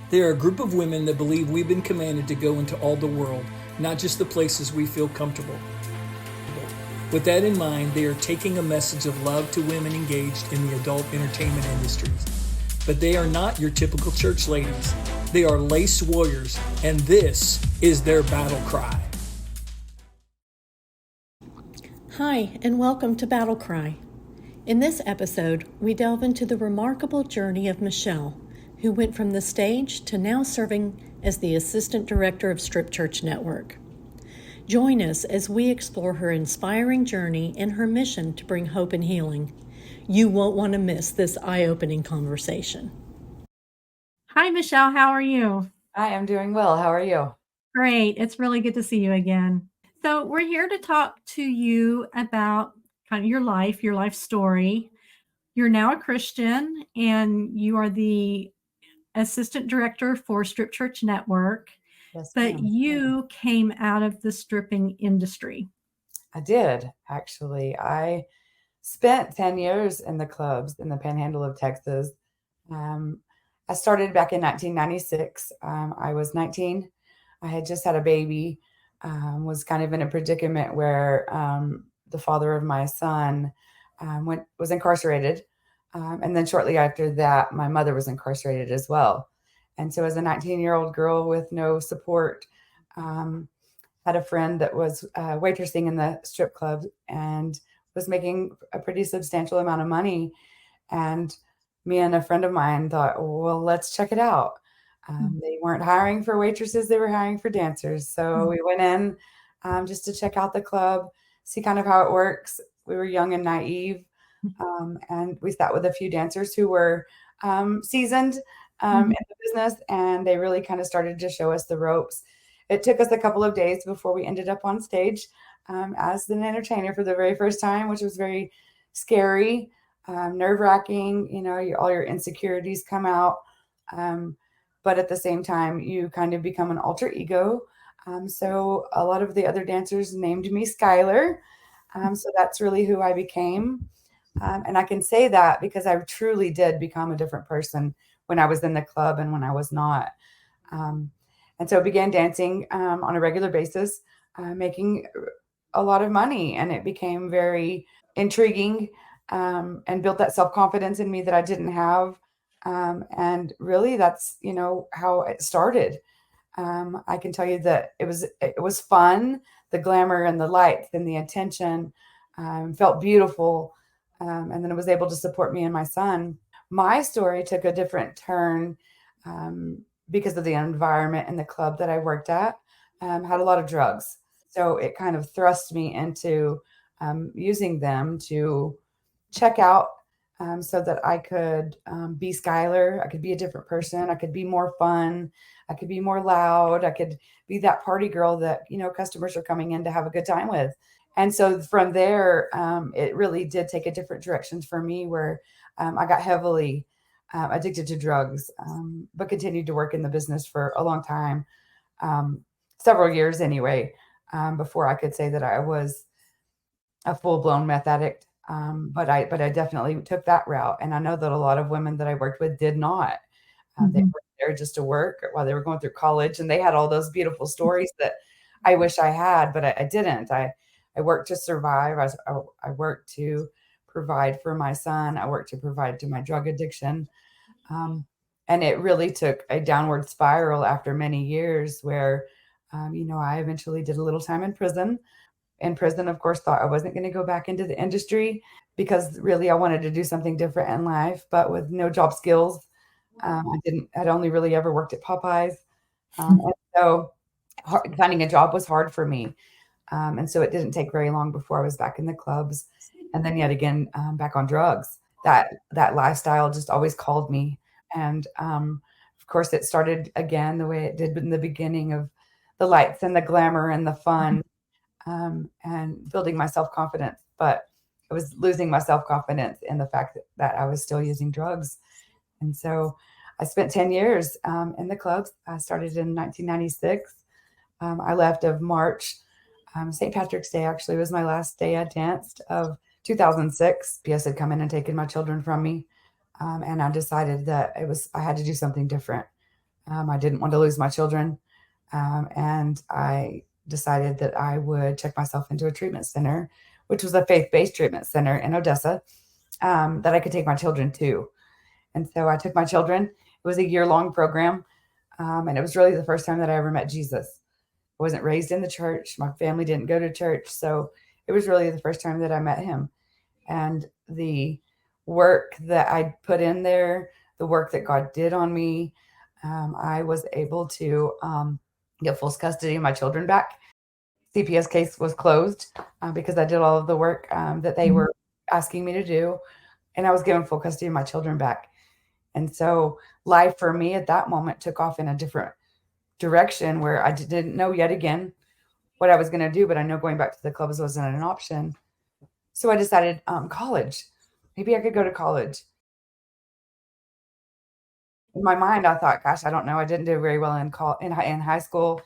They are a group of women that believe we've been commanded to go into all the world, not just the places we feel comfortable. With that in mind, they are taking a message of love to women engaged in the adult entertainment industries. But they are not your typical church ladies. They are lace warriors, and this is their battle cry. Hi, and welcome to Battle Cry. In this episode, we delve into the remarkable journey of Michelle, who went from the stage to now serving as the Assistant Director of Strip Church Network. Join us as we explore her inspiring journey and her mission to bring hope and healing. You won't want to miss this eye-opening conversation. Hi, Michelle. How are you? I am doing well. How are you? Great. It's really good to see you again. So we're here to talk to you about kind of your life story. You're now a Christian, and you are the Assistant Director for Strip Church Network. Yes, but ma'am. you came out of the stripping industry. I did, actually. I spent 10 years in the clubs in the Panhandle of Texas. I started back in 1996. I was 19. I had just had a baby, was kind of in a predicament where the father of my son was incarcerated. And then shortly after that, my mother was incarcerated as well. And so as a 19-year-old girl with no support, had a friend that was waitressing in the strip club and was making a pretty substantial amount of money. And me and a friend of mine thought, well, let's check it out. They weren't hiring for waitresses, they were hiring for dancers. So we went in just to check out the club, see kind of how it works. We were young and naive. And we sat with a few dancers who were seasoned in the business, and they really kind of started to show us the ropes. It took us a couple of days before we ended up on stage as an entertainer for the very first time, which was very scary, nerve-wracking. You know, all your insecurities come out. But at the same time, you kind of become an alter ego. So a lot of the other dancers named me Skylar. So that's really who I became. And I can say that because I truly did become a different person when I was in the club and when I was not. And so I began dancing on a regular basis, making a lot of money. And it became very intriguing and built that self-confidence in me that I didn't have. And really, that's, how it started. I can tell you that it was fun. The glamour and the lights and the attention felt beautiful. And then it was able to support me and my son. My story took a different turn because of the environment in the club that I worked at. Had a lot of drugs. So it kind of thrust me into using them to check out so that I could be Skylar. I could be a different person. I could be more fun. I could be more loud. I could be that party girl that, customers are coming in to have a good time with. And so from there, it really did take a different direction for me where I got heavily addicted to drugs, but continued to work in the business for a long time, several years anyway, before I could say that I was a full-blown meth addict. But I definitely took that route. And I know that a lot of women that I worked with did not. They were there just to work while they were going through college. And they had all those beautiful stories that I wish I had, but I didn't. I worked to survive. I worked to provide for my son. I worked to provide to my drug addiction. And it really took a downward spiral after many years where, I eventually did a little time in prison. In prison, of course, thought I wasn't going to go back into the industry because really I wanted to do something different in life, but with no job skills. I'd only really ever worked at Popeyes. And so finding a job was hard for me. And so it didn't take very long before I was back in the clubs and then yet again, back on drugs. That lifestyle just always called me. And of course, it started again the way it did in the beginning of the lights and the glamour and the fun and building my self-confidence. But I was losing my self-confidence in the fact that I was still using drugs. And so I spent 10 years in the clubs. I started in 1996. I left of March. St. Patrick's Day actually was my last day I danced of 2006. PS had come in and taken my children from me. And I decided that I had to do something different. I didn't want to lose my children. And I decided that I would check myself into a treatment center, which was a faith-based treatment center in Odessa, that I could take my children to. And so I took my children. It was a year-long program, and it was really the first time that I ever met Jesus. I wasn't raised in the church. My family didn't go to church. So it was really the first time that I met him. And the work that I put in there, the work that God did on me, I was able to get full custody of my children back. CPS case was closed because I did all of the work that they were asking me to do, and I was given full custody of my children back. And so life for me at that moment took off in a different direction where I didn't know yet again what I was going to do, but I know going back to the clubs wasn't an option. So I decided college. Maybe I could go to college. In my mind, I thought, gosh, I don't know. I didn't do very well in high school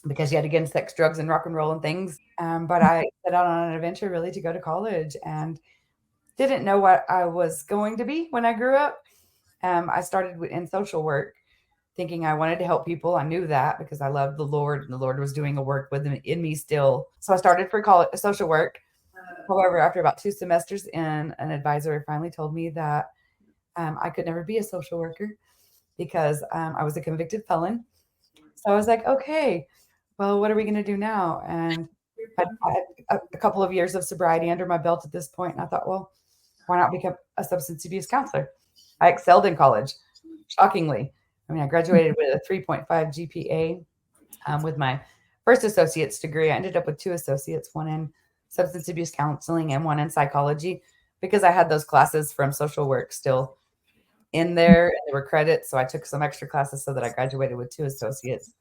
because you had against sex, drugs, and rock and roll and things. But I set out on an adventure really to go to college and didn't know what I was going to be when I grew up. I started in social work thinking I wanted to help people. I knew that because I loved the Lord and the Lord was doing a work in me still. So I started for college, social work. However, after about 2 semesters in, an advisor finally told me that I could never be a social worker because I was a convicted felon. So I was like, okay, well, what are we going to do now? And I had a couple of years of sobriety under my belt at this point. And I thought, well, why not become a substance abuse counselor? I excelled in college, shockingly. I mean, I graduated with a 3.5 GPA with my first associate's degree. I ended up with 2 associates, one in substance abuse counseling and one in psychology, because I had those classes from social work still in there. And there were credits. So I took some extra classes so that I graduated with 2 associates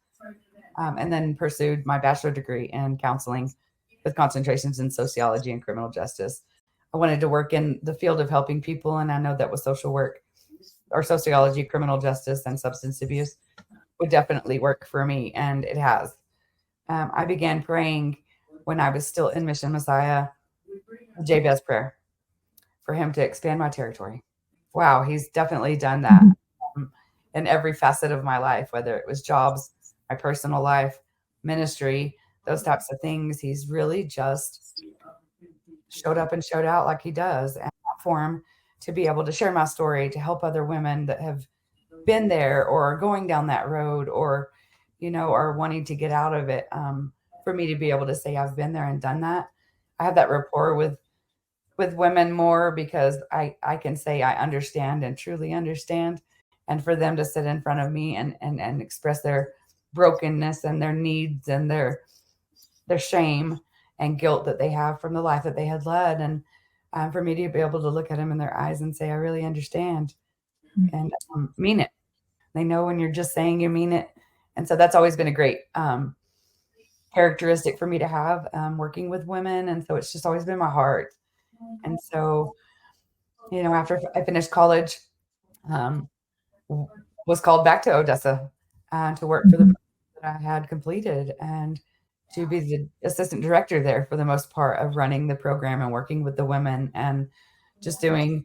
and then pursued my bachelor degree in counseling with concentrations in sociology and criminal justice. I wanted to work in the field of helping people. And I know that with social work or sociology, criminal justice, and substance abuse would definitely work for me. And it has. I began praying when I was still in Mission Messiah, Jabez prayer, for him to expand my territory. Wow, he's definitely done that in every facet of my life, whether it was jobs, my personal life, ministry, those types of things. He's really just showed up and showed out like he does. And platform to be able to share my story, to help other women that have been there or going down that road or, are wanting to get out of it. For me to be able to say I've been there and done that. I have that rapport with women more because I can say I understand and truly understand. And for them to sit in front of me and express their brokenness and their needs and their shame and guilt that they have from the life that they had led. And for me to be able to look at them in their eyes and say, I really understand and mean it. They know when you're just saying you mean it. And so that's always been a great characteristic for me to have working with women. And so it's just always been my heart. And so, after I finished college, was called back to Odessa to work for the that I had completed and to be the assistant director there for the most part of running the program and working with the women and just doing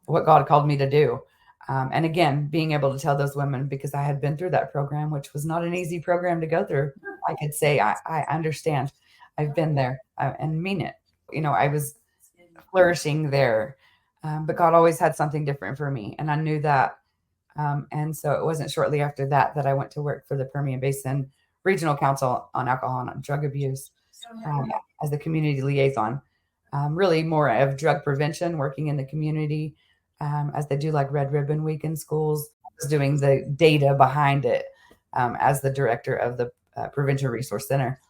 what God called me to do. And again, being able to tell those women, because I had been through that program, which was not an easy program to go through, I could say, I understand. I've been there and mean it. I was flourishing there, but God always had something different for me. And I knew that. And so it wasn't shortly after that I went to work for the Permian Basin Regional Council on Alcohol and Drug Abuse as the community liaison. Really more of drug prevention, working in the community as they do like Red Ribbon Week in schools. I was doing the data behind it as the director of the Prevention Resource Center.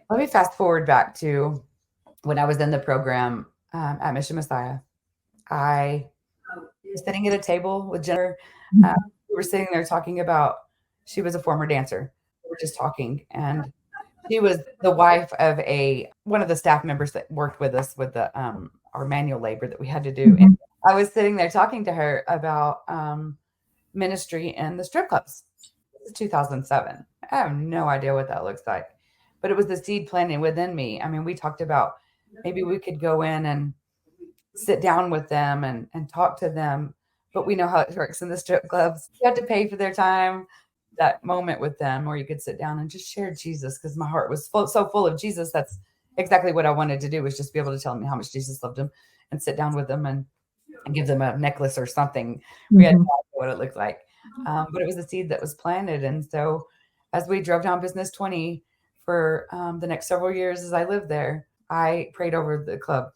Let me fast forward back to when I was in the program at Mission Messiah. I was sitting at a table with Jennifer. We were sitting there talking about, she was a former dancer. We were just talking, and she was the wife of one of the staff members that worked with us with the our manual labor that we had to do. And I was sitting there talking to her about ministry in the strip clubs. This is 2007. I have no idea what that looks like, but it was the seed planted within me. I mean, we talked about maybe we could go in and sit down with them and talk to them but we know how it works in the strip clubs. You had to pay for their time, that moment with them, or you could sit down and just share Jesus, because my heart was so full of Jesus. That's exactly what I wanted to do, was just be able to tell them how much Jesus loved them and sit down with them and give them a necklace or something. We had no idea what it looked like. But it was a seed that was planted. And so as we drove down Business 20 for the next several years as I lived there, I prayed over the club.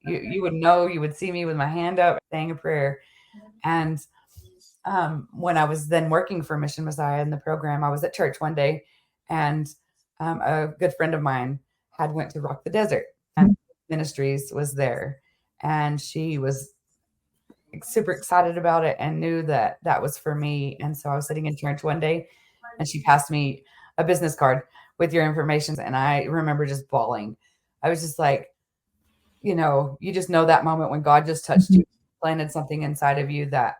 You would know, you would see me with my hand up saying a prayer. And when I was then working for Mission Messiah in the program, I was at church one day, and a good friend of mine had went to Rock the Desert, and Ministries was there, and she was super excited about it and knew that that was for me. And so I was sitting in church one day, and she passed me a business card with your information, and I remember just bawling. I was just like, you just know that moment when God just touched you, planted something inside of you that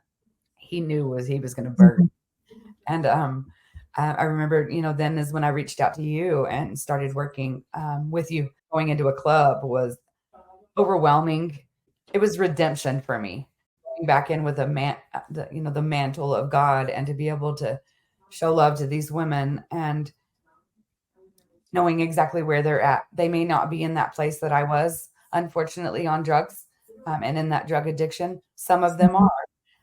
he knew he was going to birth. And I remember, then is when I reached out to you and started working with you. Going into a club was overwhelming. It was redemption for me. Going back in with the mantle of God, and to be able to show love to these women, and knowing exactly where they're at. They may not be in that place that I was, unfortunately, on drugs and in that drug addiction. Some of them are.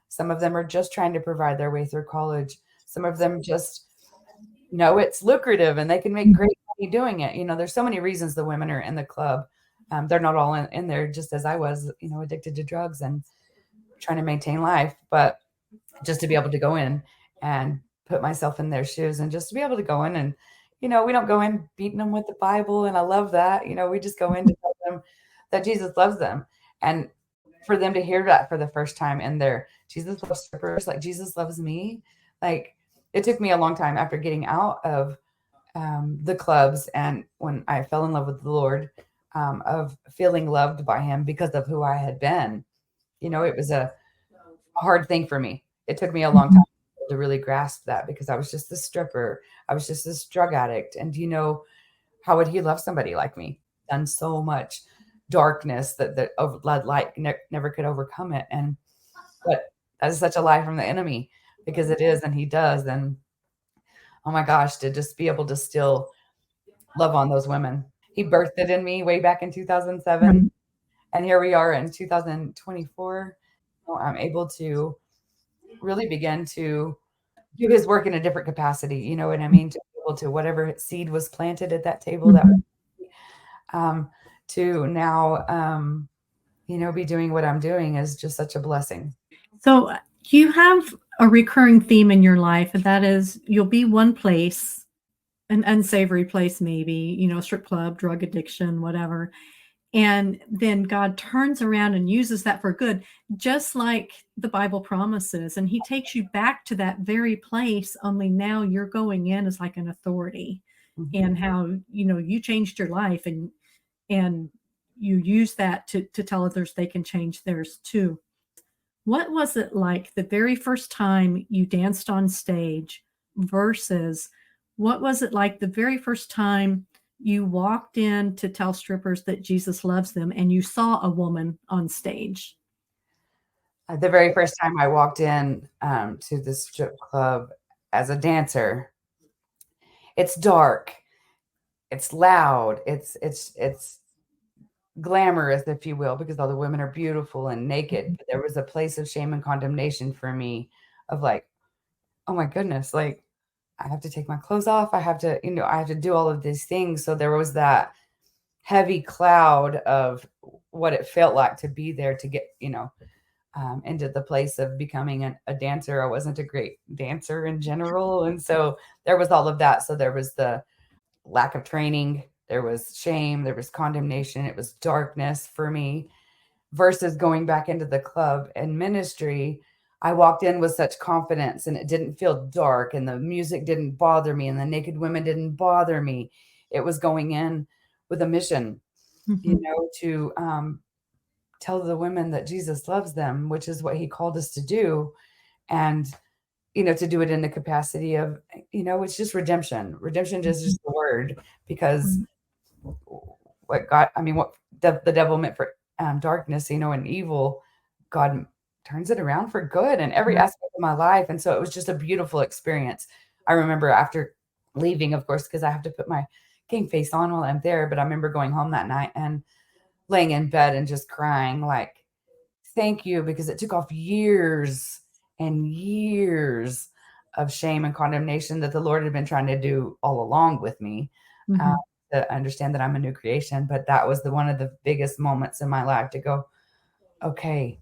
Some of them are just trying to provide their way through college. Some of them just know it's lucrative and they can make great money doing it. There's so many reasons the women are in the club. They're not all in there, just as I was, addicted to drugs and trying to maintain life. But just to be able to go in and put myself in their shoes, and just to be able to go in and, we don't go in beating them with the Bible. And I love that. We just go in to tell them that Jesus loves them. And for them to hear that for the first time in their Jesus loves strippers, like Jesus loves me. Like, it took me a long time after getting out of the clubs, and when I fell in love with the Lord, of feeling loved by him because of who I had been. It was a hard thing for me. It took me a long time to really grasp that, because I was just this stripper. I was just this drug addict. And how would he love somebody like me? Done so much darkness that light never could overcome it. But that is such a lie from the enemy, because it is, and he does. And oh my gosh, to just be able to still love on those women. He birthed it in me way back in 2007. And here we are in 2024. I'm able to really begin to do his work in a different capacity. You know what I mean? To be able to, whatever seed was planted at that table, that to now, be doing what I'm doing is just such a blessing. So you have a recurring theme in your life, and that is you'll be one place, an unsavory place, maybe, strip club, drug addiction, whatever. And then God turns around and uses that for good, just like the Bible promises. And he takes you back to that very place, only now you're going in as like an authority. And how, you changed your life, and you use that to tell others they can change theirs too. What was it like the very first time you danced on stage versus what was it like the very first time you walked in to tell strippers that Jesus loves them and you saw a woman on stage? The very first time I walked in to the strip club as a dancer, it's dark, it's loud, it's glamorous, if you will, because all the women are beautiful and naked. But there was a place of shame and condemnation for me, of like, oh my goodness, like, I have to take my clothes off. I have to, I have to do all of these things. So there was that heavy cloud of what it felt like to be there, to get, into the place of becoming a dancer. I wasn't a great dancer in general. And so there was all of that. So there was the lack of training, there was shame, there was condemnation, it was darkness for me, versus going back into the club and ministry. I walked in with such confidence, and it didn't feel dark, and the music didn't bother me, and the naked women didn't bother me. It was going in with a mission, to tell the women that Jesus loves them, which is what he called us to do. And, to do it in the capacity of, it's just redemption. Redemption is just the word, because what the devil meant for darkness, and evil, God turns it around for good in every aspect of my life. And so it was just a beautiful experience. I remember after leaving, of course, because I have to put my game face on while I'm there. But I remember going home that night and laying in bed and just crying, like, thank you, because it took off years and years of shame and condemnation that the Lord had been trying to do all along with me. Uh, to understand that I'm a new creation. But that was one of the biggest moments in my life to go, okay,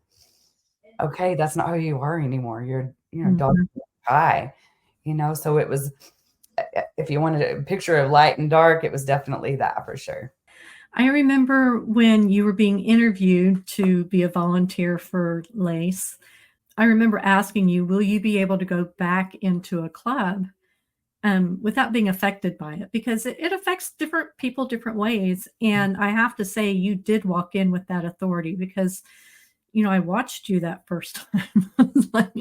that's not who you are anymore. You're dog high, so it was, if you wanted a picture of light and dark, it was definitely that for sure. I remember when you were being interviewed to be a volunteer for LACE, I remember asking you, will you be able to go back into a club without being affected by it? Because it affects different people different ways. And I have to say, you did walk in with that authority, because I watched you that first time. I was like,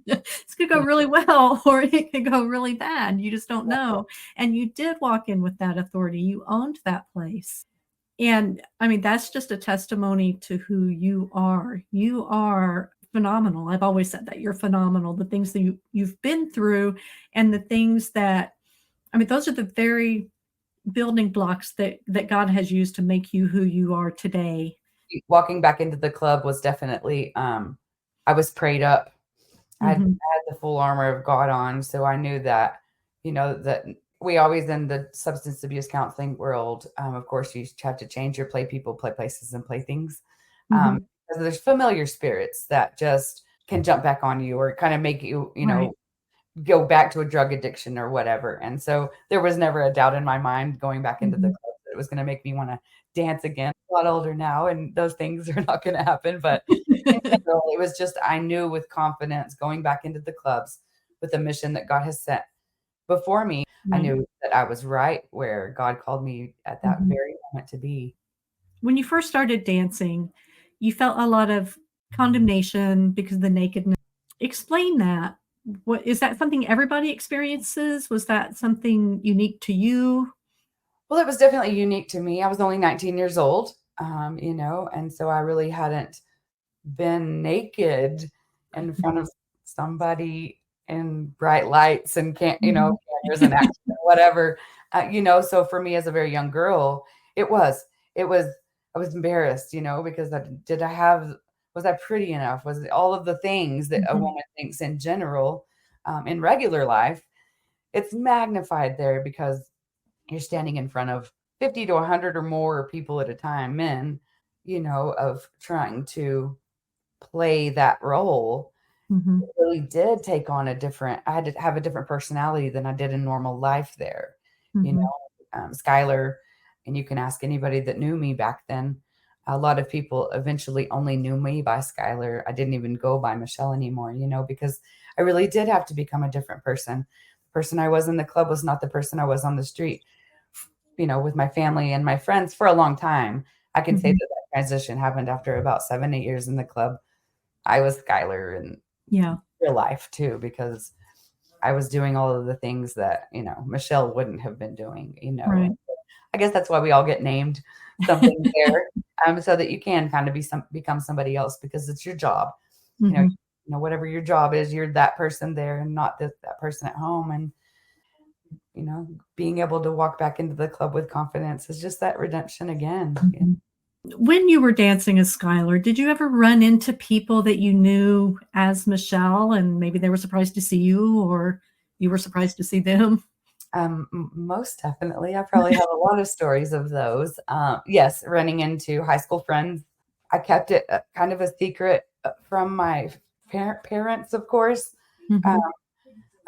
this could go really well, or it could go really bad. You just don't know. And you did walk in with that authority. You owned that place. And I mean, that's just a testimony to who you are. You are phenomenal. I've always said that you're phenomenal. The things that you've been through, and the things that, I mean, those are the very building blocks that God has used to make you who you are today. Walking back into the club was definitely, I was prayed up. I had the full armor of God on. So I knew that, that we always, in the substance abuse counseling world, of course, you have to change your play people, play places, and play things. Because there's familiar spirits that just can jump back on you or kind of make you, go back to a drug addiction or whatever. And so there was never a doubt in my mind going back into the club that it was going to make me want to dance again. I'm a lot older now, and those things are not going to happen. But in general, it was just, I knew with confidence going back into the clubs with the mission that God has set before me. I knew that I was right where God called me at that very moment to be. When you first started dancing, you felt a lot of condemnation because of the nakedness. Explain that. What is that, something everybody experiences? Was that something unique to you? Well, it was definitely unique to me. I was only 19 years old, and so I really hadn't been naked in front of somebody in bright lights and cameras and action, whatever, so for me as a very young girl, it was, I was embarrassed, because was I pretty enough? Was it all of the things that a woman thinks in general, in regular life? It's magnified there because you're standing in front of 50 to 100 or more people at a time, men, of trying to play that role. It really did take on I had to have a different personality than I did in normal life there. Skylar, and you can ask anybody that knew me back then, a lot of people eventually only knew me by Skylar. I didn't even go by Michelle anymore, because I really did have to become a different person. The person I was in the club was not the person I was on the street, with my family and my friends for a long time. I can say that transition happened after about 7-8 years in the club. I was Skylar in real life too, because I was doing all of the things that, Michelle wouldn't have been doing, Right. I guess that's why we all get named something there, so that you can kind of become somebody else, because it's your job. Whatever your job is, you're that person there and not that person at home. And, being able to walk back into the club with confidence is just that redemption again. When you were dancing as Skylar, did you ever run into people that you knew as Michelle, and maybe they were surprised to see you, or you were surprised to see them? Most definitely. I probably have a lot of stories of those. Yes, running into high school friends. I kept it kind of a secret from my parents, of course.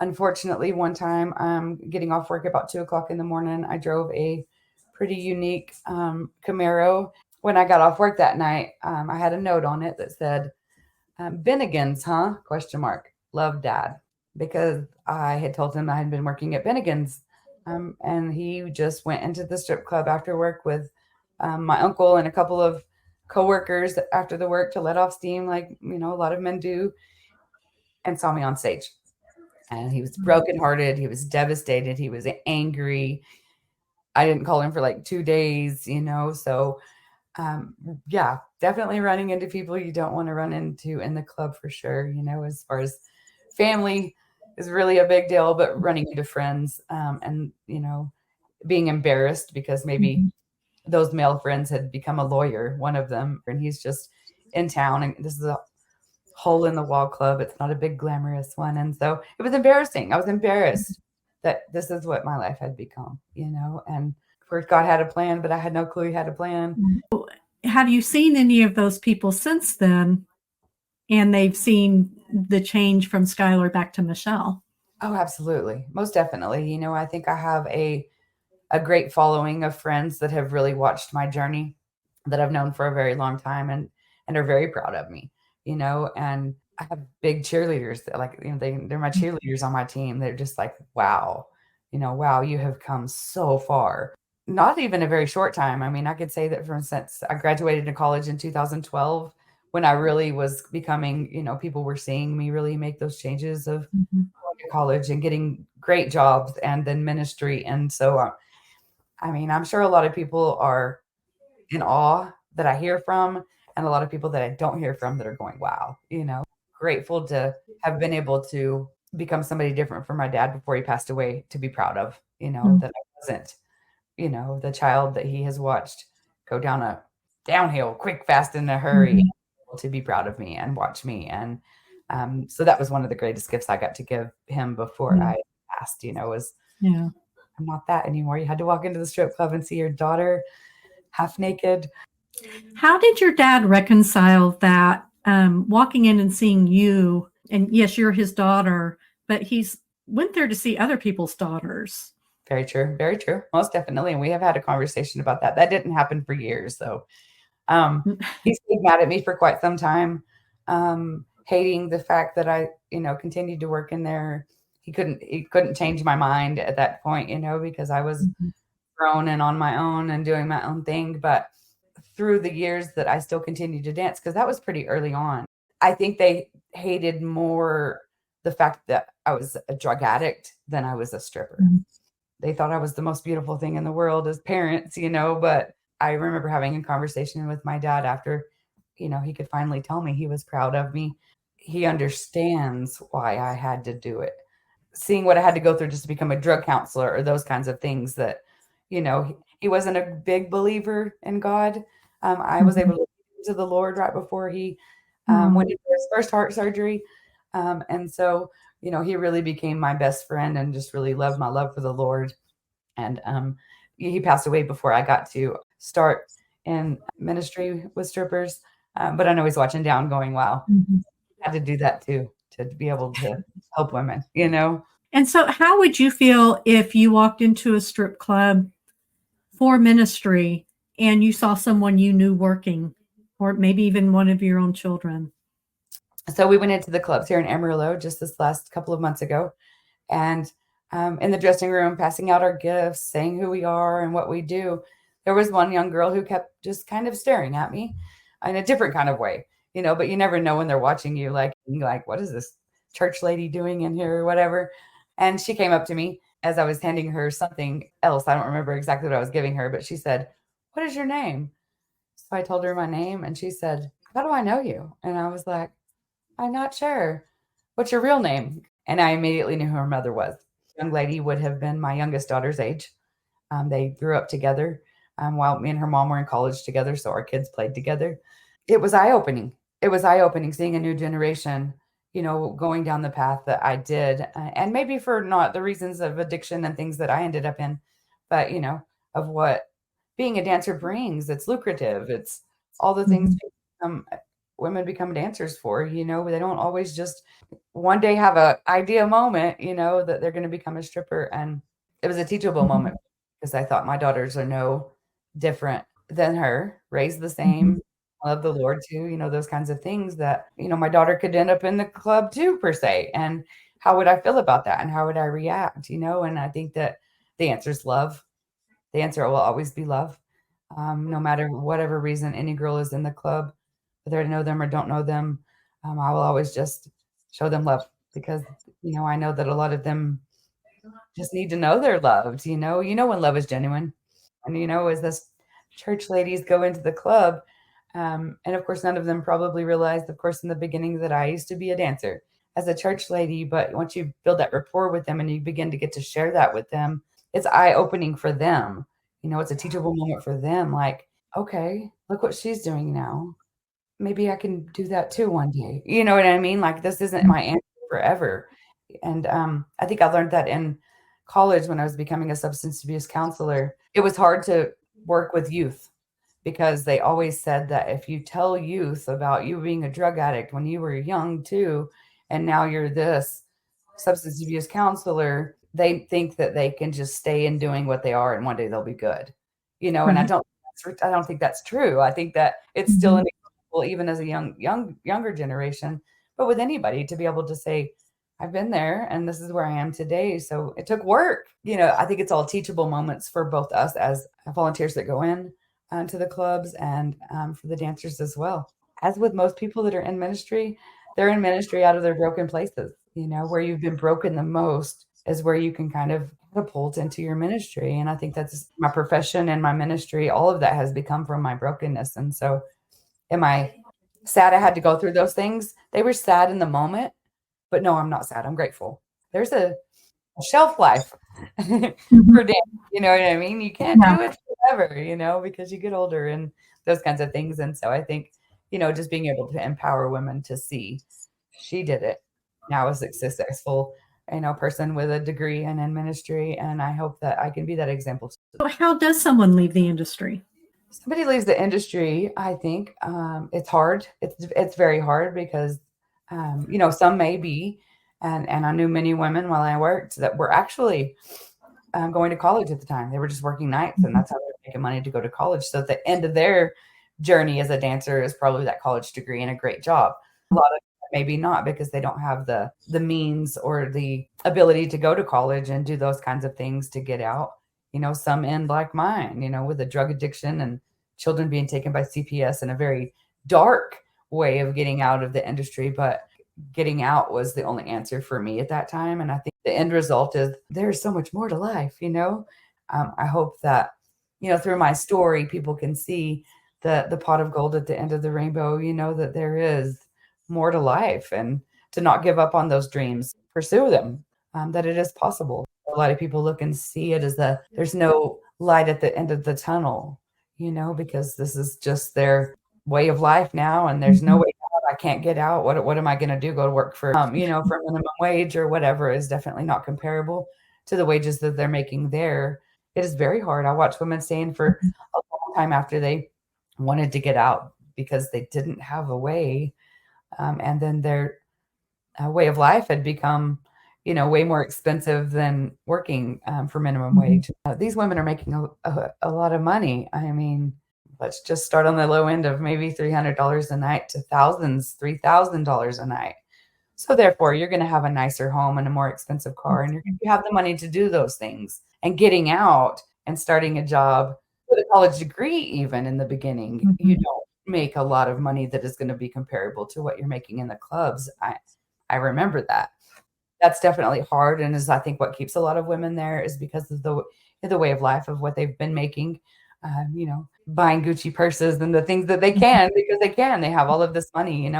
Unfortunately, one time, getting off work about 2:00 in the morning, I drove a pretty unique Camaro. When I got off work that night, I had a note on it that said, "Bennigan's, huh? Question mark. Love, Dad." Because I had told him I had been working at Bennigan's, and he just went into the strip club after work with my uncle and a couple of coworkers after the work to let off steam, like a lot of men do, and saw me on stage. And he was brokenhearted. He was devastated. He was angry. I didn't call him for like 2 days, so Yeah, definitely running into people you don't want to run into in the club for sure. As far as family is really a big deal, but running into friends, and being embarrassed because maybe Mhm. those male friends had become a lawyer, one of them, and he's just in town, and this is a hole in the wall club. It's not a big glamorous one, and so it was embarrassing. I was embarrassed that this is what my life had become, and of course God had a plan, but I had no clue he had a plan. Have you seen any of those people since then? And they've seen the change from Skylar back to Michelle. Oh, absolutely. Most definitely. I think I have a great following of friends that have really watched my journey, that I've known for a very long time, and are very proud of me, and I have big cheerleaders that, like, they're my cheerleaders on my team. They're just like, wow, wow, you have come so far. Not even a very short time. I mean, I could say that, for instance, I graduated in college in 2012, when I really was becoming, people were seeing me really make those changes of Mhm. going to college and getting great jobs and then ministry. And so, I mean, I'm sure a lot of people are in awe that I hear from, and a lot of people that I don't hear from that are going, wow, grateful to have been able to become somebody different from my dad before he passed away, to be proud of, that I wasn't, the child that he has watched go down a downhill quick, fast, in a hurry, Mhm. to be proud of me and watch me. And so that was one of the greatest gifts I got to give him before Yeah. I passed, was Yeah. I'm not that anymore. You had to walk into the strip club and see your daughter half naked. How did your dad reconcile that, walking in and seeing you, and yes, you're his daughter, but he's went there to see other people's daughters? Very true. Very true. Most definitely. And we have had a conversation about that. That didn't happen for years, though. He stayed mad at me for quite some time, hating the fact that I, continued to work in there. He couldn't change my mind at that point, because I was Mhm. grown and on my own and doing my own thing. But through the years that I still continued to dance, because that was pretty early on, I think they hated more the fact that I was a drug addict than I was a stripper. Mhm. They thought I was the most beautiful thing in the world as parents, but I remember having a conversation with my dad after, he could finally tell me he was proud of me. He understands why I had to do it. Seeing what I had to go through just to become a drug counselor, or those kinds of things that, he wasn't a big believer in God. I was able Mhm. to lead him to the Lord right before he Oh. went into his first heart surgery. And so, he really became my best friend and just really loved my love for the Lord. And he passed away before I got to start in ministry with strippers. But I know he's watching down going, wow, Mhm. I had to do that too, to be able to help women, And so, how would you feel if you walked into a strip club for ministry and you saw someone you knew working, or maybe even one of your own children? So we went into the clubs here in Amarillo just this last couple of months ago. And in the dressing room, passing out our gifts, saying who we are and what we do, there was one young girl who kept just kind of staring at me in a different kind of way, but you never know when they're watching you, like, you're like, what is this church lady doing in here or whatever? And she came up to me as I was handing her something else. I don't remember exactly what I was giving her, but she said, "What is your name?" So I told her my name, and she said, "How do I know you?" And I was like, "I'm not sure. What's your real name?" And I immediately knew who her mother was. The young lady would have been my youngest daughter's age. They grew up together, while me and her mom were in college together, so our kids played together. It was eye-opening. It was eye-opening seeing a new generation, going down the path that I did, and maybe for not the reasons of addiction and things that I ended up in, but, of what being a dancer brings. It's lucrative. It's all the things, Mhm. um, women become dancers for. They don't always just one day have a idea moment, that they're going to become a stripper. And it was a teachable Mhm. moment because I thought my daughters are no different than her, raised the Mhm. same, love the Lord too, those kinds of things that, my daughter could end up in the club too, per se. And how would I feel about that? And how would I react? And I think that the answer is love. The answer will always be love. No matter whatever reason any girl is in the club, whether I know them or don't know them, I will always just show them love because, I know that a lot of them just need to know they're loved. You know when love is genuine, and is this church ladies go into the club. And of course, none of them probably realized, of course, in the beginning that I used to be a dancer as a church lady. But once you build that rapport with them and you begin to get to share that with them, it's eye-opening for them. It's a teachable moment for them. Like, okay, look what she's doing now. Maybe I can do that too one day. You know what I mean? Like, this isn't my answer forever. And I think I learned that in college when I was becoming a substance abuse counselor. It was hard to work with youth because they always said that if you tell youth about you being a drug addict when you were young too, and now you're this substance abuse counselor, they think that they can just stay in doing what they are and one day they'll be good. And I don't think that's true. I think that it's still an example, even as a younger generation, but with anybody to be able to say, I've been there and this is where I am today. So it took work. I think it's all teachable moments for both us as volunteers that go in to the clubs and for the dancers as well. As with most people that are in ministry, they're in ministry out of their broken places. Where you've been broken the most is where you can kind of catapult into your ministry. And I think that's my profession and my ministry. All of that has become from my brokenness. And so am I sad I had to go through those things? They were sad in the moment, but no, I'm not sad. I'm grateful. There's a shelf life for dance. You know what I mean? You can't do it forever, because you get older and those kinds of things. And so I think, just being able to empower women to see she did it. Now is a successful, person with a degree and in ministry. And I hope that I can be that example. So how does someone leave the industry? Somebody leaves the industry, I think it's hard. It's very hard because, some may be, and I knew many women while I worked that were actually going to college at the time. They were just working nights and that's how they were making money to go to college. So at the end of their journey as a dancer is probably that college degree and a great job. A lot of maybe not because they don't have the means or the ability to go to college and do those kinds of things to get out. Some end like mine, with a drug addiction and children being taken by CPS in a very dark way of getting out of the industry. But getting out was the only answer for me at that time. And I think the end result is there's so much more to life. I hope that, through my story, people can see the pot of gold at the end of the rainbow, that there is more to life and to not give up on those dreams, pursue them, that it is possible. A lot of people look and see it as there's no light at the end of the tunnel, because this is just their way of life now. And there's no way out. I can't get out. What am I going to do? Go to work for, for minimum wage or whatever is definitely not comparable to the wages that they're making there. It is very hard. I watch women staying for a long time after they wanted to get out because they didn't have a way. And then their way of life had become, way more expensive than working for minimum wage. These women are making a lot of money. I mean, let's just start on the low end of maybe $300 a night to thousands, $3,000 a night. So therefore, you're going to have a nicer home and a more expensive car, and you have the money to do those things. And getting out and starting a job with a college degree, even in the beginning, you don't make a lot of money that is going to be comparable to what you're making in the clubs. I remember that. That's definitely hard, and is I think what keeps a lot of women there is because of the way of life of what they've been making. Buying Gucci purses and the things that they can because they can. They have all of this money.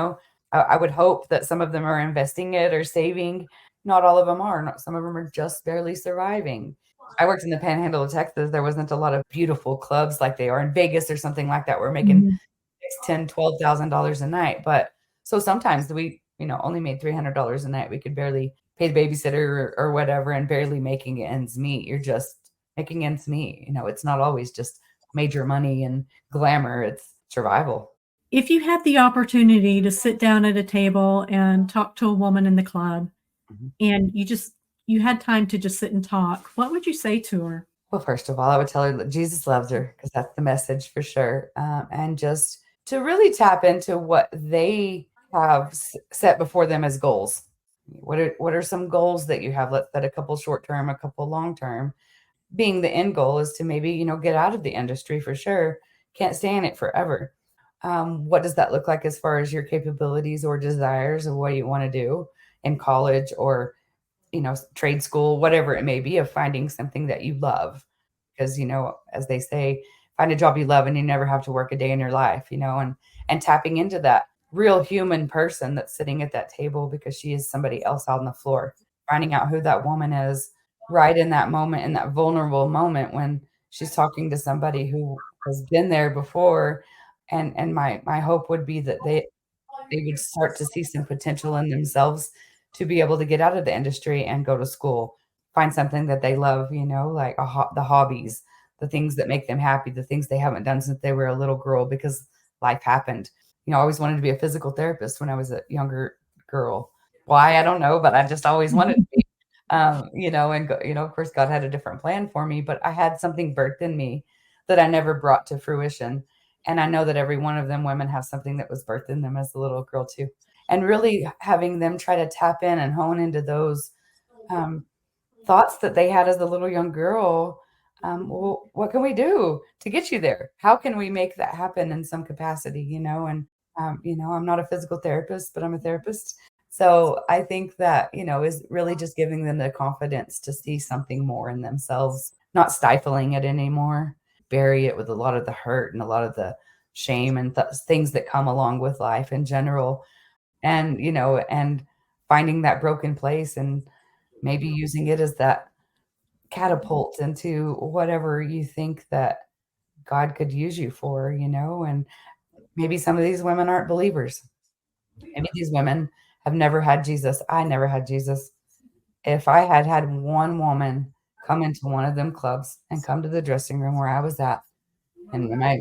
I would hope that some of them are investing it or saving. Not all of them are. Some of them are just barely surviving. I worked in the Panhandle of Texas. There wasn't a lot of beautiful clubs like they are in Vegas or something like that. We're making $10,000, $12,000 a night. But so sometimes we, only made $300 a night. We could barely pay the babysitter or whatever and barely making ends meet. You're just making ends meet. It's not always just major money and glamour. It's survival. If you had the opportunity to sit down at a table and talk to a woman in the club and you had time to just sit and talk, what would you say to her? Well, first of all, I would tell her that Jesus loves her because that's the message for sure. And just to really tap into what they have set before them as goals. What are some goals that you have? Let's set a couple short term, a couple long term. Being the end goal is to maybe, get out of the industry for sure. Can't stay in it forever. What does that look like as far as your capabilities or desires of what you want to do in college or, trade school, whatever it may be, of finding something that you love? Because, as they say, find a job you love and you never have to work a day in your life, and tapping into that real human person that's sitting at that table because she is somebody else out on the floor, finding out who that woman is right in that moment, in that vulnerable moment when she's talking to somebody who has been there before. And my hope would be that they would start to see some potential in themselves to be able to get out of the industry and go to school, find something that they love, like the hobbies, the things that make them happy, the things they haven't done since they were a little girl because life happened. I always wanted to be a physical therapist when I was a younger girl. Why? I don't know, but I just always wanted to be. Of course, God had a different plan for me, but I had something birthed in me that I never brought to fruition. And I know that every one of them women have something that was birthed in them as a little girl too. And really having them try to tap in and hone into those thoughts that they had as a little young girl. Well, what can we do to get you there? How can we make that happen in some capacity? And I'm not a physical therapist, but I'm a therapist. So I think that, is really just giving them the confidence to see something more in themselves, not stifling it anymore, bury it with a lot of the hurt and a lot of the shame and things that come along with life in general. And finding that broken place and maybe using it as that catapult into whatever you think that God could use you for, and maybe some of these women aren't believers. Maybe these women have never had Jesus. I never had Jesus. If I had had one woman come into one of them clubs and come to the dressing room where I was at, and my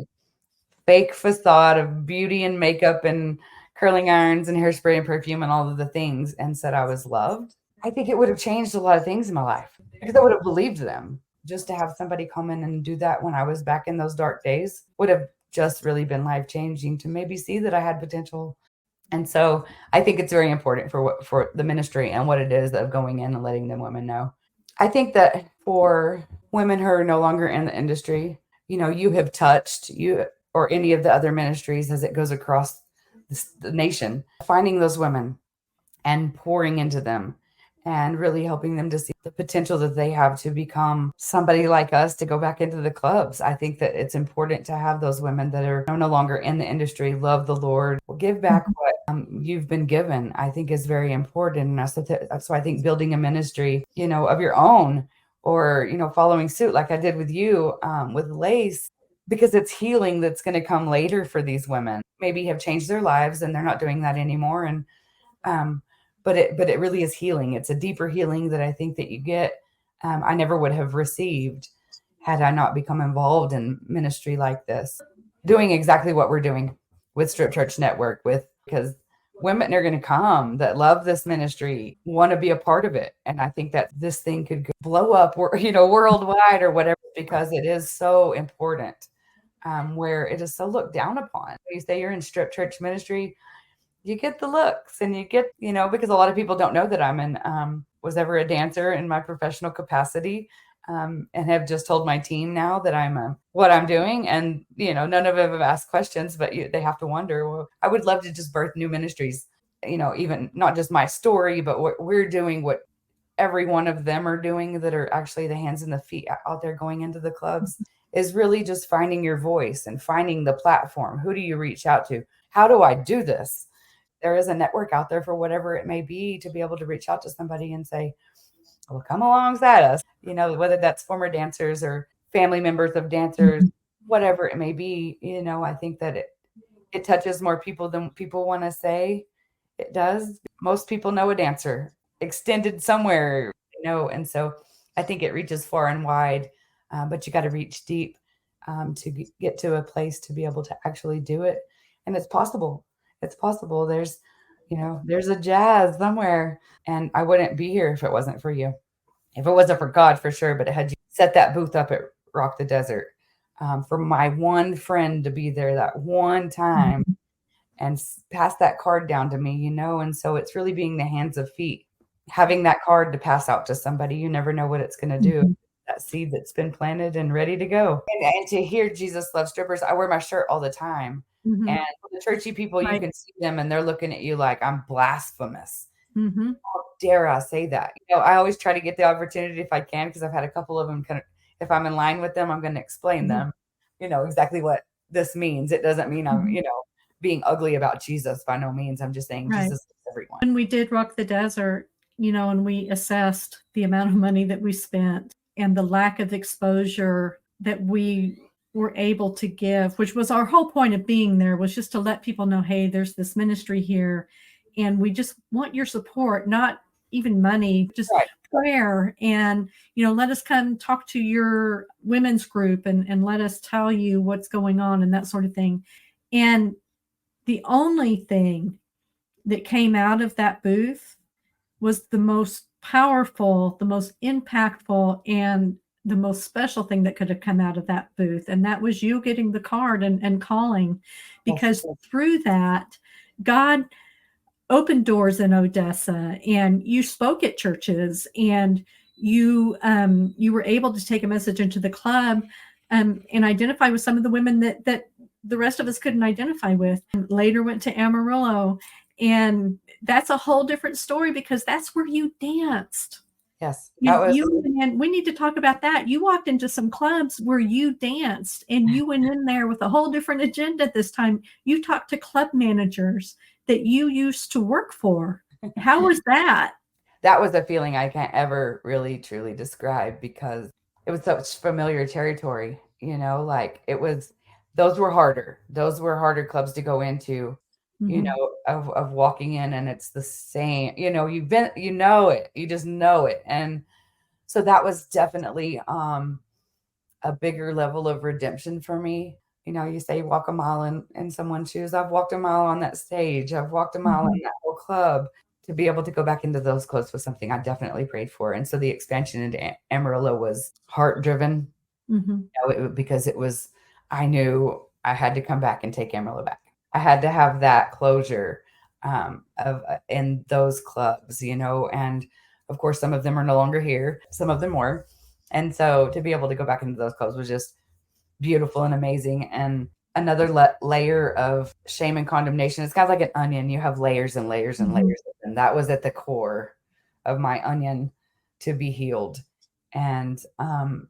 fake facade of beauty and makeup and curling irons and hairspray and perfume and all of the things and said I was loved, I think it would have changed a lot of things in my life because I would have believed them. Just to have somebody come in and do that when I was back in those dark days would have just really been life changing to maybe see that I had potential. And so I think it's very important for the ministry and what it is of going in and letting them women know. I think that for women who are no longer in the industry, you have touched you or any of the other ministries as it goes across the nation, finding those women and pouring into them and really helping them to see the potential that they have to become somebody like us to go back into the clubs. I think that it's important to have those women that are no longer in the industry, love the Lord, give back what you've been given, I think is very important. And so I think building a ministry, of your own or, following suit like I did with you with Lace, because it's healing that's going to come later for these women, maybe have changed their lives and they're not doing that anymore. And but it really is healing. It's a deeper healing that I think that you get. I never would have received had I not become involved in ministry like this, doing exactly what we're doing with Strip Church Network, because women are going to come that love this ministry, want to be a part of it. And I think that this thing could blow up, worldwide or whatever, because it is so important, where it is so looked down upon. You say you're in Strip Church ministry, you get the looks and you get, because a lot of people don't know that was ever a dancer in my professional capacity, and have just told my team now that I'm what I'm doing. And, none of them have asked questions, but they have to wonder, well, I would love to just birth new ministries, even not just my story, but what we're doing, what every one of them are doing that are actually the hands and the feet out there going into the clubs, is really just finding your voice and finding the platform. Who do you reach out to? How do I do this? There is a network out there for whatever it may be to be able to reach out to somebody and say, well, come alongside us, whether that's former dancers or family members of dancers, whatever it may be. I think that it touches more people than people want to say it does. Most people know a dancer extended somewhere, and so I think it reaches far and wide, but you got to reach deep to get to a place to be able to actually do it. And it's possible. It's possible. There's a jazz somewhere, and I wouldn't be here if it wasn't for you. If it wasn't for God, for sure, but it had you set that booth up at Rock the Desert, for my one friend to be there that one time and pass that card down to me, and so it's really being the hands of feet, having that card to pass out to somebody. You never know what it's going to do. That seed that's been planted and ready to go. And to hear Jesus loves strippers, I wear my shirt all the time. And the churchy people, you can see them and they're looking at you like I'm blasphemous. How dare I say that? I always try to get the opportunity if I can, because I've had a couple of them kind of, if I'm in line with them, I'm going to explain them. exactly what this means. It doesn't mean I'm, Mhm. being ugly about Jesus by no means. I'm just saying Right. Jesus is everyone. When we did Rock the Desert, and we assessed the amount of money that we spent and the lack of exposure that we were able to give, which was our whole point of being there, was just to let people know, hey, there's this ministry here, and we just want your support, not even money, just Right. prayer. And, let us come talk to your women's group and let us tell you what's going on and that sort of thing. And the only thing that came out of that booth was the most powerful, the most impactful, and the most special thing that could have come out of that booth. And that was you getting the card and calling, because through that, God opened doors in Odessa, and you spoke at churches, and you were able to take a message into the club, and identify with some of the women that the rest of us couldn't identify with. And later went to Amarillo, and that's a whole different story, because that's where you danced. Yes. And we need to talk about that. You walked into some clubs where you danced, and you went in there with a whole different agenda this time. You talked to club managers that you used to work for. How was that? That was a feeling I can't ever really truly describe, because it was such familiar territory, like those were harder clubs to go into, Mhm. of walking in, and it's the same, you've been, it, you just know it. And so that was definitely a bigger level of redemption for me. You say walk a mile in someone's shoes. I've walked a mile on that stage. I've walked a mile in that whole club. To be able to go back into those clothes was something I definitely prayed for. And so the expansion into Amarillo was heart driven, because I knew I had to come back and take Amarillo back. I had to have that closure of in those clubs, and of course, some of them are no longer here. Some of them were. And so to be able to go back into those clubs was just beautiful and amazing. And another layer of shame and condemnation. It's kind of like an onion. You have layers and layers and layers. And that was at the core of my onion to be healed. And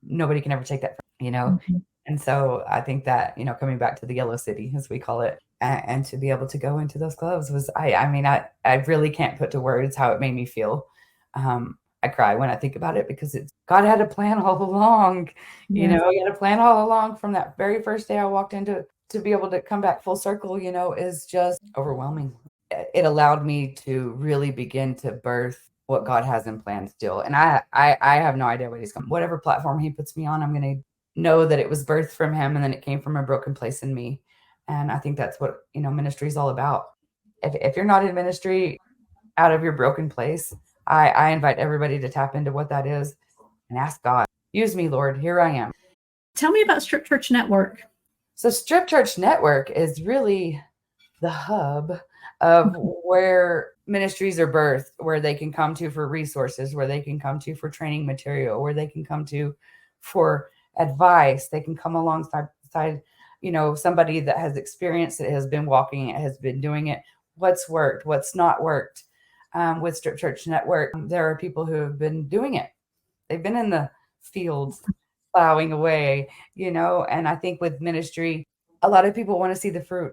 nobody can ever take that from, And so I think that, coming back to the Yellow City, as we call it, and to be able to go into those clubs was, I really can't put to words how it made me feel. I cry when I think about it, because God had a plan all along. He had a plan all along from that very first day I walked into, to be able to come back full circle, is just overwhelming. It allowed me to really begin to birth what God has in plan still. And I have no idea what he's going, whatever platform he puts me on, I'm going to know that it was birthed from him, and then it came from a broken place in me. And I think that's what, ministry is all about. If you're not in ministry out of your broken place, I invite everybody to tap into what that is and ask God, use me, Lord, here I am. Tell me about Strip Church Network. So Strip Church Network is really the hub of where ministries are birthed, where they can come to for resources, where they can come to for training material, where they can come to for advice. They can come alongside somebody that has experienced it, has been walking it, has been doing it, what's worked, what's not worked. With Strip Church Network, there are people who have been doing it. They've been in the fields plowing away, and I think with ministry, a lot of people want to see the fruit.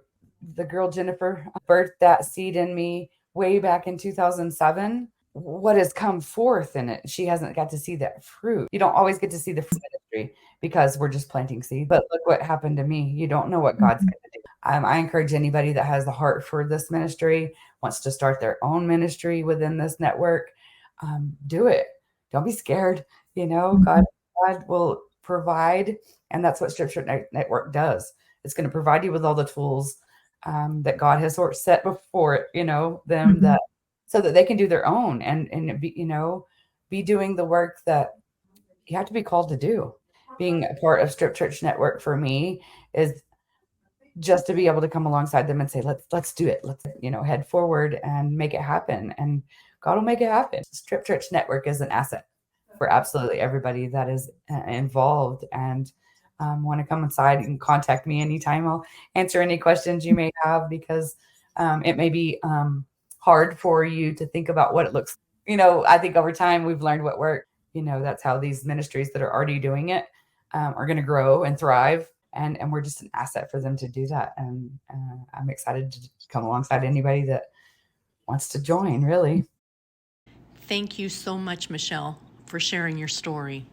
The girl Jennifer birthed that seed in me way back in 2007. What has come forth in it? She hasn't got to see that fruit. You don't always get to see the fruit ministry, because we're just planting seeds. But look what happened to me. You don't know what God's going to do. I encourage anybody that has the heart for this ministry, wants to start their own ministry within this network, do it. Don't be scared. God will provide, and that's what Strip Church Network does. It's going to provide you with all the tools that God has sort of set before it, them, that so that they can do their own and be doing the work that you have to be called to do. Being a part of Strip Church Network for me is just to be able to come alongside them and say, let's do it. Let's, head forward and make it happen. And God will make it happen. Strip Church Network is an asset for absolutely everybody that is involved, and want to come inside and contact me anytime. I'll answer any questions you may have, because it may be hard for you to think about what it looks. I think over time we've learned what works. That's how these ministries that are already doing it are going to grow and thrive. and we're just an asset for them to do that. And I'm excited to come alongside anybody that wants to join, really. Thank you so much, Michelle, for sharing your story.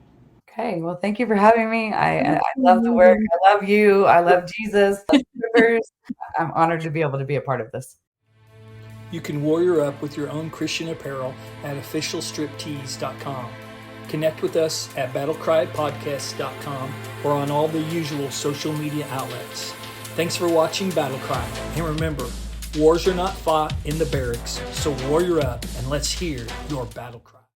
Okay, well, thank you for having me. I love the work. I love you. I love Jesus. I love strippers. I'm honored to be able to be a part of this. You can warrior up with your own Christian apparel at officialstriptease.com. Connect with us at battlecrypodcast.com or on all the usual social media outlets. Thanks for watching Battle Cry. And remember, wars are not fought in the barracks, so warrior up and let's hear your battle cry.